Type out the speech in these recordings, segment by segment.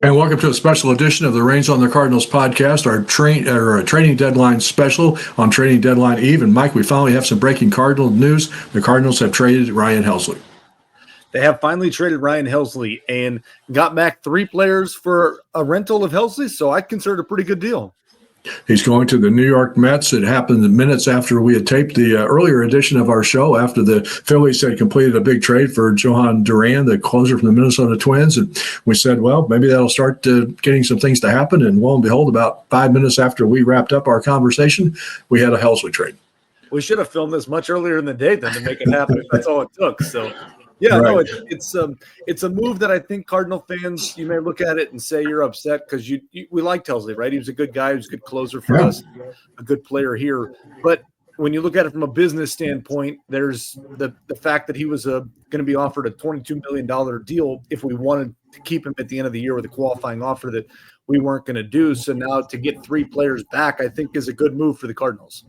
And welcome to a special edition of the Reins on the Cardinals podcast, our trading deadline special on trading deadline eve. And Mike, we finally have some breaking Cardinal news. The Cardinals have traded Ryan Helsley. They have finally traded Ryan Helsley and got back 3 players for a rental of Helsley, so I consider it a pretty good deal. He's going to the New York Mets. It happened minutes after we had taped the earlier edition of our show, after the Phillies had completed a big trade for Johan Duran, the closer from the Minnesota Twins. And we said, well, maybe that'll start getting some things to happen. And lo and behold, about 5 minutes after we wrapped up our conversation, we had a Helsley trade. We should have filmed this much earlier in the day then to make it happen. That's all it took. So, yeah, right. No, it's a move that I think Cardinal fans, you may look at it and say you're upset because we liked Helsley, right? He was a good guy. He was a good closer for us, a good player here. But when you look at it from a business standpoint, there's the fact that he was going to be offered a $22 million deal if we wanted to keep him at the end of the year with a qualifying offer that we weren't going to do. So now to get 3 players back, I think is a good move for the Cardinals.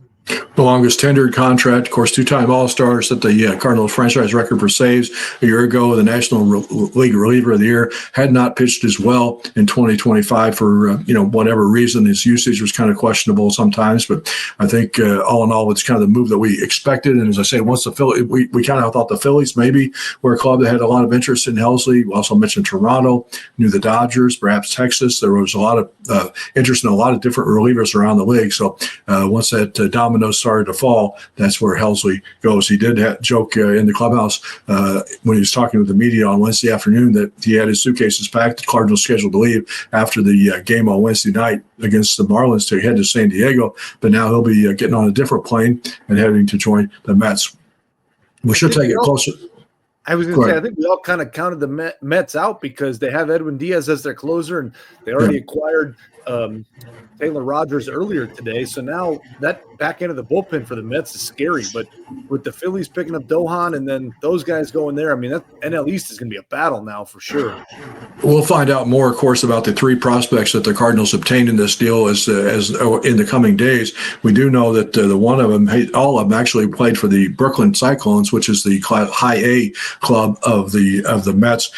The longest tenured contract, of course, 2-time All-Star, set the Cardinals franchise record for saves a year ago. The National League Reliever of the Year had not pitched as well in 2025 for whatever reason. His usage was kind of questionable sometimes, but I think all in all, it's kind of the move that we expected. And as I say, once the Phillies, we kind of thought the Phillies maybe were a club that had a lot of interest in Helsley. We also mentioned Toronto, knew the Dodgers, perhaps Texas. There was a lot of interest in a lot of different relievers around the league. So once that dominoes started to fall, that's where Helsley goes. He did joke in the clubhouse when he was talking with the media on Wednesday afternoon that he had his suitcases packed. The Cardinals scheduled to leave after the game on Wednesday night against the Marlins to head to San Diego, but now he'll be getting on a different plane and heading to join the Mets. We should take it closer. I was going to say, I think we all kind of counted the Mets out because they have Edwin Diaz as their closer, and they already acquired Taylor Rogers earlier today. So now that back end of the bullpen for the Mets is scary. But with the Phillies picking up Dohan and then those guys going there, I mean, that NL East is going to be a battle now for sure. We'll find out more, of course, about the 3 prospects that the Cardinals obtained in this deal as in the coming days. We do know that all of them actually played for the Brooklyn Cyclones, which is the high A club of the Mets.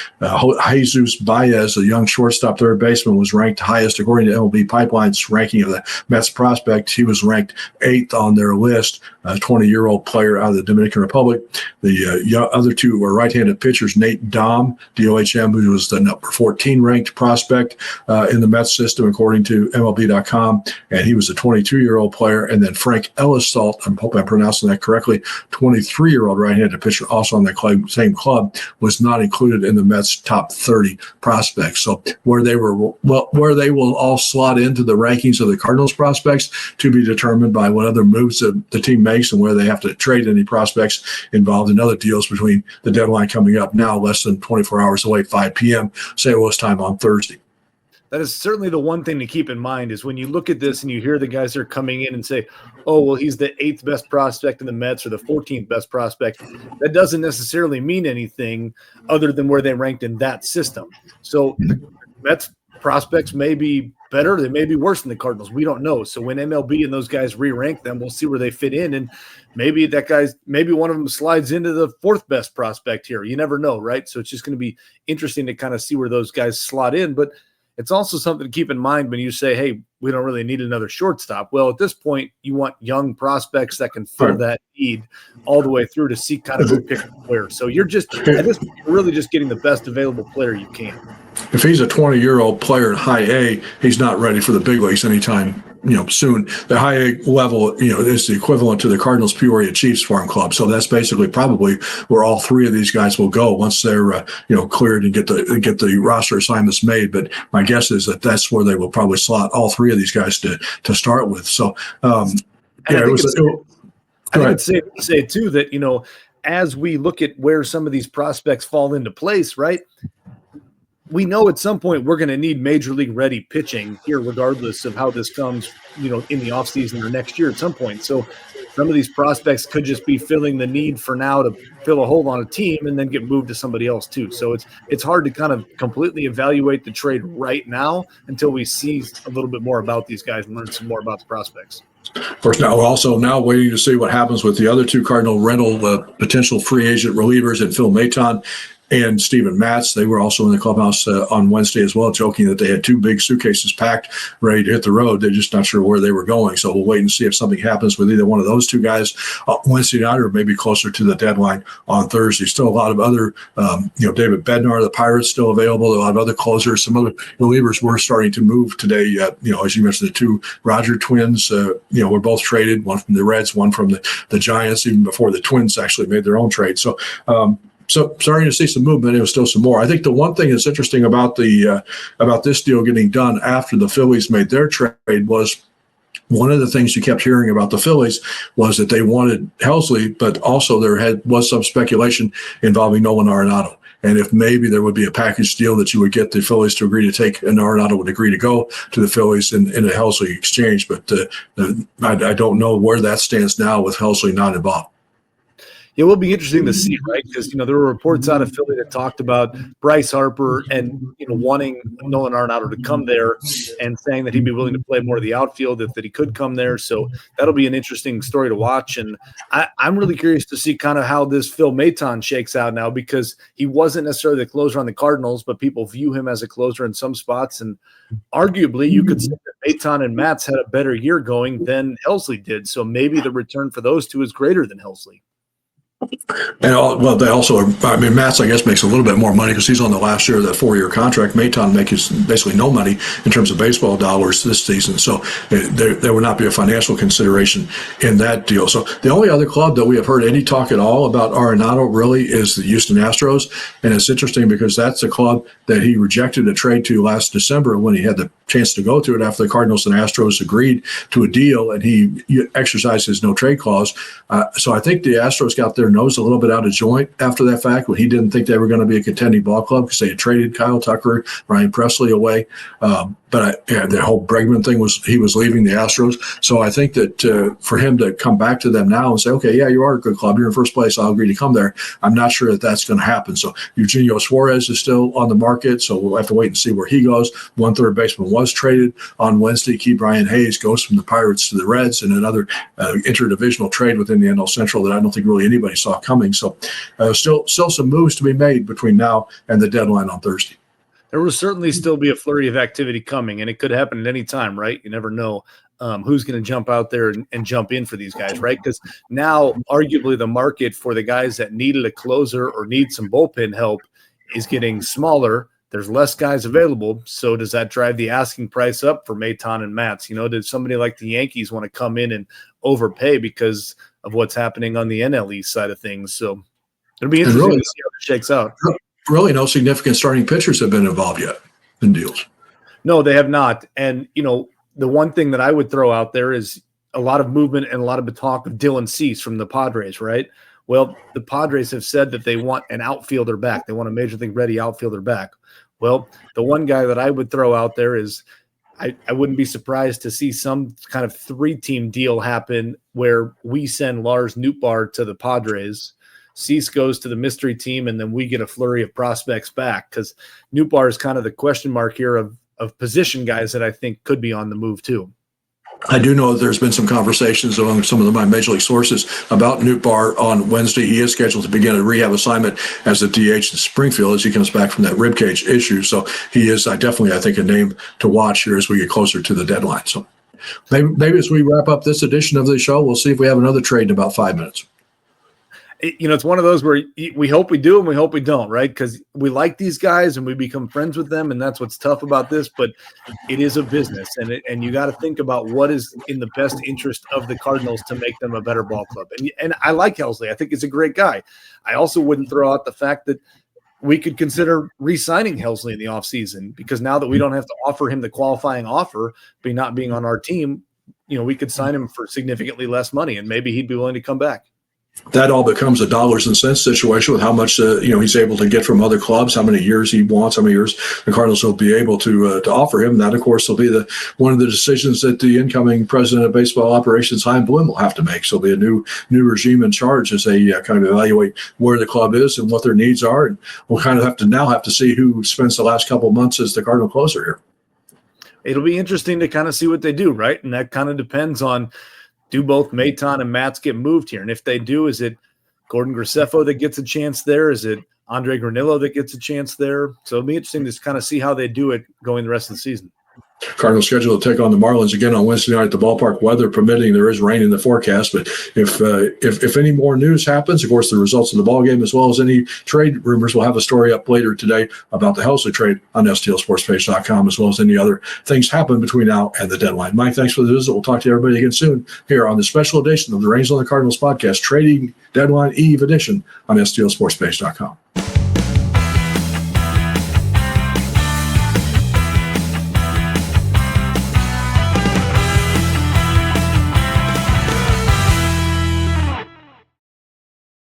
Jesus Baez, a young shortstop third baseman, was ranked highest according to MLB Pipeline's ranking of the Mets prospect. He was ranked 8th on their list, a 20-year-old player out of the Dominican Republic. The other 2 were right-handed pitchers, Nate Dom, DOHM, who was the number 14 ranked prospect in the Mets system, according to MLB.com, and he was a 22-year-old player. And then Frank Ellisalt, I hope I'm pronouncing that correctly, 23-year-old right-handed pitcher, also on the same club, was not included in the Mets' top 30 prospects. So where they will all slot into the rankings of the Cardinals prospects to be determined by what other moves the team makes and where they have to trade any prospects involved in other deals between the deadline coming up now, less than 24 hours away, 5 p.m. St. Louis time on Thursday. That is certainly the one thing to keep in mind is when you look at this and you hear the guys that are coming in and say, oh, well, he's the 8th best prospect in the Mets or the 14th best prospect. That doesn't necessarily mean anything other than where they ranked in that system. So the Mets prospects may be better. They may be worse than the Cardinals. We don't know. So when MLB and those guys re-rank them, we'll see where they fit in. And maybe one of them slides into the 4th best prospect here. You never know, right? So it's just going to be interesting to kind of see where those guys slot in. But it's also something to keep in mind when you say, hey, we don't really need another shortstop. Well, at this point, you want young prospects that can fill that need all the way through to see kind of who picks where. So you're just at this point, you're really just getting the best available player you can. If he's a 20-year-old player at high A, he's not ready for the big leagues anytime soon. The high A level, is the equivalent to the Cardinals Peoria Chiefs farm club. So that's basically probably where all 3 of these guys will go once they're cleared and get the roster assignments made. But my guess is that that's where they will probably slot all 3 of these guys to start with. So I think it's safe to say too that as we look at where some of these prospects fall into place, right? We know at some point we're going to need major league ready pitching here, regardless of how this comes, in the offseason or next year at some point. So some of these prospects could just be filling the need for now to fill a hole on a team and then get moved to somebody else too. So it's hard to kind of completely evaluate the trade right now until we see a little bit more about these guys and learn some more about the prospects. Of course, now we're also waiting to see what happens with the other 2 Cardinal rental potential free agent relievers and Phil Maton and Stephen Matz. They were also in the clubhouse on Wednesday as well, joking that they had 2 big suitcases packed, ready to hit the road. They're just not sure where they were going. So we'll wait and see if something happens with either one of those 2 guys Wednesday night or maybe closer to the deadline on Thursday. Still a lot of other, David Bednar, the Pirates, still available. A lot of other closers. Some other relievers were starting to move today. As you mentioned, the 2 Roger twins, were both traded, one from the Reds, one from the Giants, even before the Twins actually made their own trade. So starting to see some movement. It was still some more. I think the one thing that's interesting about about this deal getting done after the Phillies made their trade was one of the things you kept hearing about the Phillies was that they wanted Helsley, but also there was some speculation involving Nolan Arenado. And if maybe there would be a package deal that you would get the Phillies to agree to take, and Arenado would agree to go to the Phillies in a Helsley exchange. But I don't know where that stands now with Helsley not involved. It will be interesting to see, right? Because there were reports out of Philly that talked about Bryce Harper and wanting Nolan Arenado to come there and saying that he'd be willing to play more of the outfield if that he could come there. So that'll be an interesting story to watch. And I'm really curious to see kind of how this Phil Maton shakes out now, because he wasn't necessarily the closer on the Cardinals, but people view him as a closer in some spots. And arguably, you could say that Maton and Matz had a better year going than Helsley did. So maybe the return for those 2 is greater than Helsley. And they also, Matz, I guess, makes a little bit more money because he's on the last year of that 4-year contract. Maton makes basically no money in terms of baseball dollars this season. So there would not be a financial consideration in that deal. So the only other club that we have heard any talk at all about Arenado really is the Houston Astros. And it's interesting because that's a club that he rejected a trade to last December when he had the chance to go to it after the Cardinals and Astros agreed to a deal, and he exercised his no trade clause. So I think the Astros got their nose a little bit out of joint after that fact when he didn't think they were going to be a contending ball club because they had traded Kyle Tucker, Ryan Presley away. But the whole Bregman thing was he was leaving the Astros. So I think that for him to come back to them now and say, okay, yeah, you are a good club. You're in first place. I'll agree to come there. I'm not sure that that's going to happen. So Eugenio Suarez is still on the market. So we'll have to wait and see where he goes. One third baseman was traded on Wednesday. Key Brian Hayes goes from the Pirates to the Reds in another interdivisional trade within the NL Central that I don't think really anybody saw coming. So still some moves to be made between now and the deadline on Thursday. There will certainly still be a flurry of activity coming, and it could happen at any time, right? You never know who's going to jump out there and jump in for these guys, right? Because now, arguably, the market for the guys that needed a closer or need some bullpen help is getting smaller. There's less guys available. So does that drive the asking price up for Maton and Matz? Did somebody like the Yankees want to come in and overpay because of what's happening on the NL East side of things? So it'll be interesting to see how it shakes out. Really no significant starting pitchers have been involved yet in deals. No, they have not. And, the one thing that I would throw out there is a lot of movement and a lot of talk of Dylan Cease from the Padres, right? Well, the Padres have said that they want an outfielder back. They want a major league ready outfielder back. Well, the one guy that I would throw out there is I wouldn't be surprised to see some kind of 3-team deal happen where we send Lars Nootbaar to the Padres, Cease goes to the mystery team, and then we get a flurry of prospects back, because Nootbaar is kind of the question mark here of position guys that I think could be on the move too. I do know that there's been some conversations among some of my major league sources about Nootbaar on Wednesday. He is scheduled to begin a rehab assignment as a DH in Springfield as he comes back from that ribcage issue. So he is definitely, I think, a name to watch here as we get closer to the deadline. So maybe as we wrap up this edition of the show, we'll see if we have another trade in about 5 minutes. It's one of those where we hope we do and we hope we don't, right? Because we like these guys and we become friends with them, and that's what's tough about this. But it is a business, and you got to think about what is in the best interest of the Cardinals to make them a better ball club. And I like Helsley. I think he's a great guy. I also wouldn't throw out the fact that we could consider re-signing Helsley in the offseason, because now that we don't have to offer him the qualifying offer, by not being on our team, we could sign him for significantly less money, and maybe he'd be willing to come back. That all becomes a dollars and cents situation with how much he's able to get from other clubs, how many years he wants, how many years the Cardinals will be able to offer him. That, of course, will be one of the decisions that the incoming president of baseball operations, Chaim Bloom, will have to make. So there'll be a new regime in charge as they kind of evaluate where the club is and what their needs are. And we'll kind of have to see who spends the last couple of months as the Cardinal closer here. It'll be interesting to kind of see what they do, right? And that kind of depends on, do both Maton and Matz get moved here? And if they do, is it Gordon Graceffo that gets a chance there? Is it Andre Granillo that gets a chance there. So it'll be interesting to kind of see how they do it going the rest of the season. Cardinals scheduled to take on the Marlins again on Wednesday night at the ballpark. Weather permitting, there is rain in the forecast. But if any more news happens, of course, the results of the ball game as well as any trade rumors, we'll have a story up later today about the Helsley trade on STLSportsPage.com, as well as any other things happen between now and the deadline. Mike, thanks for the visit. We'll talk to everybody again soon here on the special edition of the Reigns on the Cardinals podcast, Trading Deadline Eve edition on STLSportsPage.com.